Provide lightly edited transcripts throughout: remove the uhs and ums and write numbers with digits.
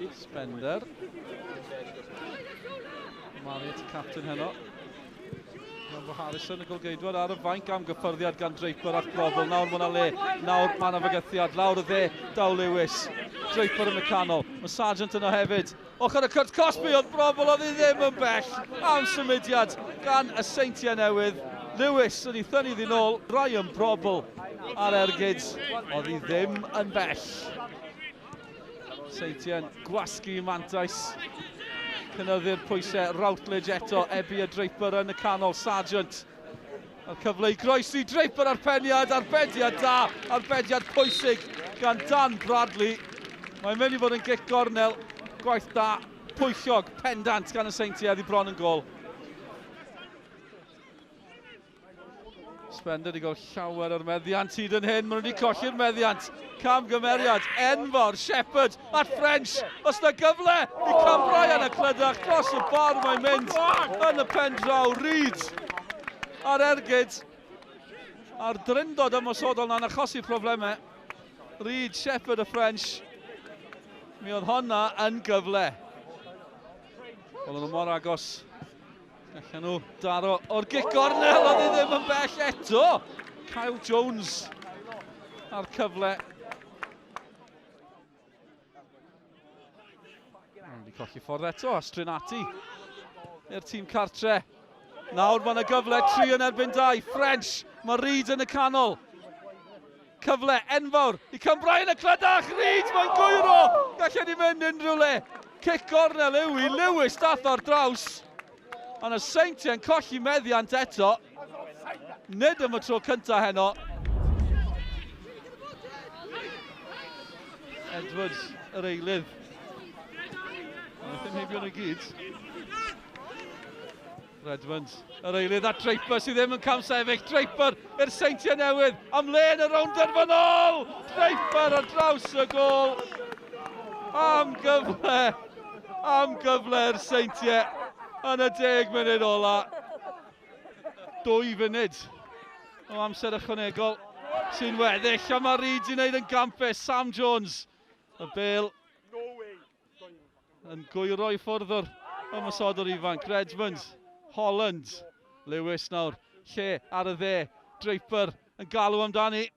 Spender. Marriott, captain heno. Bo Harrison y golgeidwad ar y fainc am gyffyrddiad gan Draper at Brobl. Nawr mae yna le, nawr mae yna fygythiad, lawr y dde, Daw Lewis. Draper yn y canol, mae Sargent yno hefyd. Ochr y Curt Cosby oedd Brobl oedd hi ddim yn bell am symudiad gan y Seintiau Newydd. Lewis yn ei thynnu ddyn ôl, Ryan Brobl ar ergyd, oedd hi ddim yn bell. Seintiau'n gwasgu i mantais. Cynyddu'r pwysau, Routledge eto, Ebi a Draper yn y canol, Sargent. A'r cyfle i groesi, Draper ar peniad, arbediad da, arbediad pwysig gan Dan Bradley. Mae'n mynd i fod yn gic gornel, gwaith da, pwyllog, pendant gan y Seintiau i bron yn gol. Spender i gael llawer o'r meddiant hyd yn hyn, maen nhw wedi colli'r meddiant. Camgymeriad, enfawr, Shepherd at French. Os yna gyfle i Cambrian a Clydach dros y bar mae'n mynd yn y pen draw. Reid ar ergyd. A'r dryndod ymosodol na'n achosi problemau. Reid, Shepherd a French. Mi oedd honna yn gyfle. Wel nhw mor agos. Gallen nhw daro o'r gic gornel, oedd hi ddim yn bell eto. Kyle Jones ar cyfle. Wedi colli ffordd eto, Astrinati i'r tîm cartre. Nawr mae yna gyfle, 3 yn erbyn 2. French, mae Reid yn y canol. Cyfle enfawr i Cambrian y Clydach. Reid, mae'n gwyro. Gallen ni fynd unrhyw le. Cic gornel yw i, Lewis dath ar draws. Ond y Seintiau yn colli meddiant eto. Nid am y tro cyntaf heno. Edwards, yr eilydd. Ddim heibio nhw gyd. Redmond, yr eilydd a Draper sydd ddim yn camsefyll. Draper i'r Seintiau Newydd. Am le yn y rownd Gynderfynol. Draper ar draws y gol. Am gyfle'r Seintiau. Yn y 10 munud ola. 2 funud o amser ychwanegol sy'n weddill. A mae Reid i wneud yn gampus. Sam Jones. Y bêl yn gwyro i ffwrdd o'r ymosodwr ifanc. Redmond, Holland. Lewis nawr. Lle ar y dde. Draper yn galw amdani.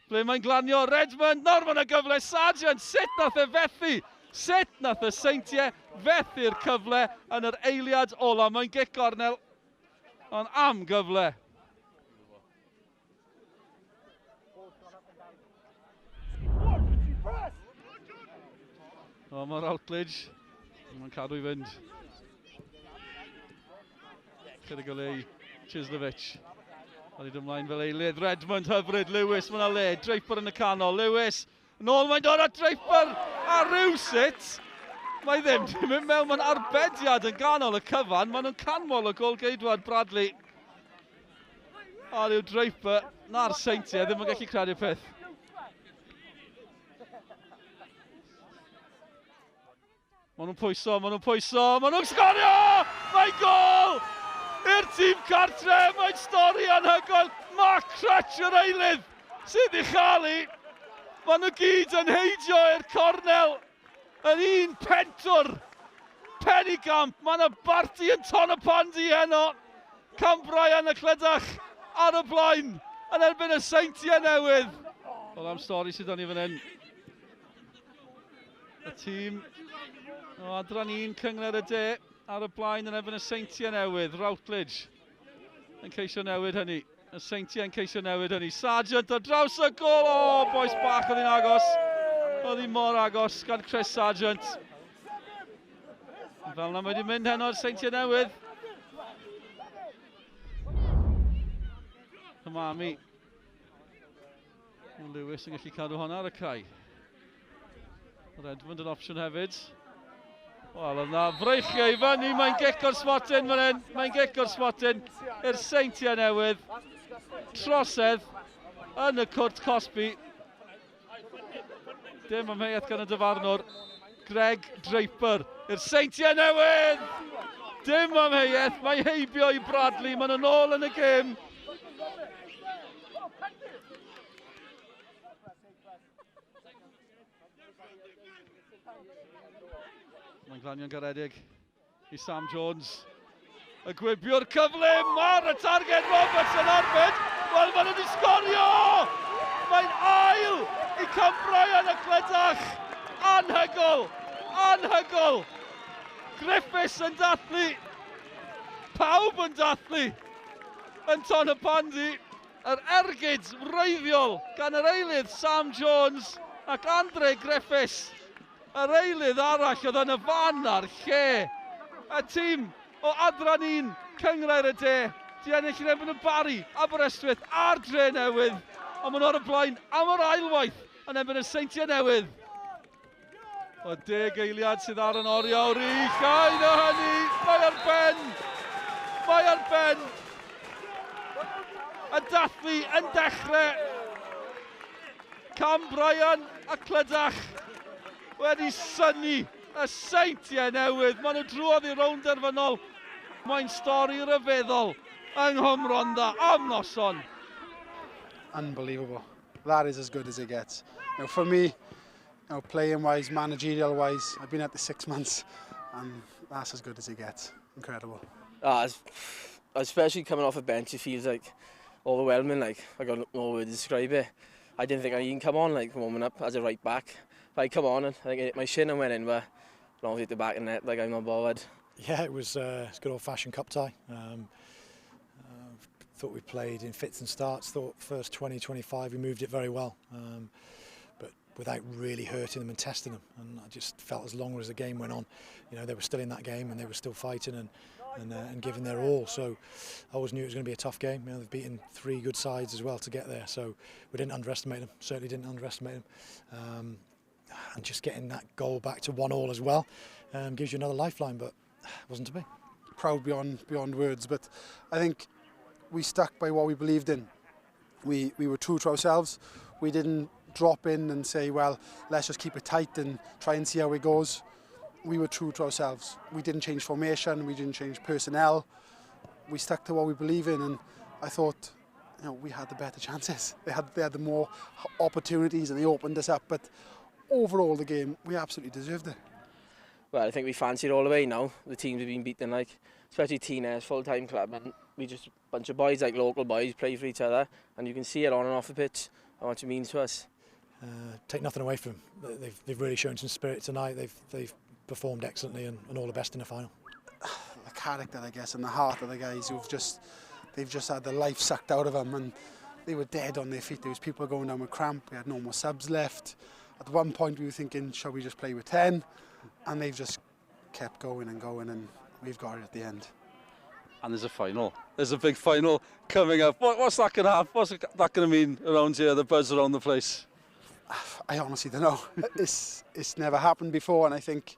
Ble mae'n glanio. Redmond. Nawr mae yna gyfle. Sargent. Sut nath e fethu? Sut nath y Seintiau fethu'r cyfle yn yr eiliad ola. Mae'n gic gornel, ond am gyfle. O, mae Routledge. Mae'n cadw i fynd. Chydig o le i Chislovic. Oedd i ymlaen fel eilydd. Redmond hyfryd, Lewis, mae yna le. Draper yn y canol, Lewis. Nôl mae'n dod at Draper a rywsut. Mae ddim di mynd mewn, mae'n arbediad yn ganol y cyfan. Maen nhw'n canmol o golgeidwad Bradley. A ryw Draper na'r Seintiau ddim yn gallu credu'r peth. Maen nhw'n pwyso, maen nhw'n sgorio! Mae'n gol! I'r tîm cartre, mae'n stori anhygoel. Mark Crutch yr eilydd sydd i chael. Maen nhw gyd yn heidio i'r cornel. Yn un pentwr. Penigamp. Mae yna Barty yn ton y pandi heno. Cambrian y Clydach ar y blaen. Yn erbyn y Seintiau Newydd. Wel am stori sydd o'n i fan hyn. Y tîm o adran 1 Cyngor y De ar y blaen yn erbyn y Seintiau Newydd. Routledge yn ceisio newid hynny. Y Seintiau yn ceisio newid hynny. Sargent ar draws y gol. O, boes bach oedd hi'n agos. Oedd hi mor agos gan Chris Sargent. Fel na mae wedi mynd heno i'r Seintiau Newydd. Hymami. Lewis yn gallu cadw honna ar y cae. Redmond yn opsiwn hefyd. Wel, yna freichio i fyny. Mae'n gic o'r smotin fan hyn. Mae'n gic o'r smotin i'r Seintiau Newydd. Trosedd yn y Curt Cosby. Dim amheuaeth gan y dyfarnwr. Greg Draper i'r Seintiau Newydd. Dim amheuaeth, mae heibio i Bradley. Maen nhw'n ôl yn y gêm. Mae'n Glanion garedig I Sam Jones. Y gwibiwr cyflym ar y targed Roberts yn arbed. Wel, maen nhw wedi sgorio! Mae'n ail I Cambrian y Clydach. Anhygol! Anhygol! Griffiths yn dathlu. Pawb yn dathlu. Yn ton y pandi. Yr ergyd wreiddiol gan yr eilydd Sam Jones ac Andre Griffiths. Yr eilydd arall oedd yn y fan ar lle. Y tîm o Adran 1, Cyngrair y De, di ennill yn erbyn y Bari, Aberystwyth a'r Dre Newydd. Ond maen nhw ar y blaen am yr ailwaith yn erbyn y Seintiau Newydd. O 10 eiliad sydd ar yn oriawr I llai na hynny. Mae ar ben. Mae ar ben. Y dathlu yn dechrau. Cambrian a Clydach wedi synnu y Seintiau Newydd. Maen nhw drwodd I Rownd Gynderfynol. Mae'n stori ryfeddol yng Nghymronda am noson. Unbelievable. That is as good as it gets. You know, for me, you know, playing-wise, managerial-wise, I've been at this 6 months, and that's as good as it gets. Incredible. Especially coming off a bench, it feels like overwhelming. Like I got no word to describe it. I didn't think I even come on like warming up as a right back. But I come on and I think I hit my shin and went in, but as long as I hit the back of the net, like I'm not bothered. Yeah, it was a good old-fashioned cup tie. Thought we played in fits and starts. Thought first 20-25 we moved it very well, but without really hurting them and testing them. And I just felt as long as the game went on, you know, they were still in that game and they were still fighting and giving their all. So I always knew it was going to be a tough game. You know, they've beaten 3 good sides as well to get there. So we didn't underestimate them. Certainly didn't underestimate them. And just getting that goal back to 1-1 as well gives you another lifeline, but it wasn't to be. Proud beyond words, but I think we stuck by what we believed in. We were true to ourselves. We didn't drop in and say, well, let's just keep it tight and try and see how it goes. We were true to ourselves. We didn't change formation, we didn't change personnel. We stuck to what we believe in, and I thought, you know, we had the better chances. They had the more opportunities and they opened us up, but overall the game, we absolutely deserved it. Well, I think we fancy it all the way now. The teams have been beaten, like, especially Tines, full-time club, and we just a bunch of boys, like local boys, play for each other, and you can see it on and off the pitch, how much it means to us. Take nothing away from them. They've really shown some spirit tonight. They've performed excellently and all the best in the final. The character, I guess, and the heart of the guys they've just had the life sucked out of them, and they were dead on their feet. There was people going down with cramp. We had no more subs left. At one point we were thinking, shall we just play with 10? And they've just kept going, and we've got it at the end. And there's a final. There's a big final coming up. What's that going to have? What's that going to mean around here, the buzz around the place? I honestly don't know. It's never happened before, and I think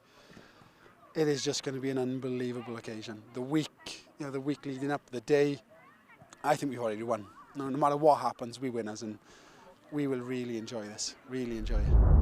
it is just going to be an unbelievable occasion. The week leading up, the day, I think we've already won. No matter what happens, we winners, and we will really enjoy this. Really enjoy it.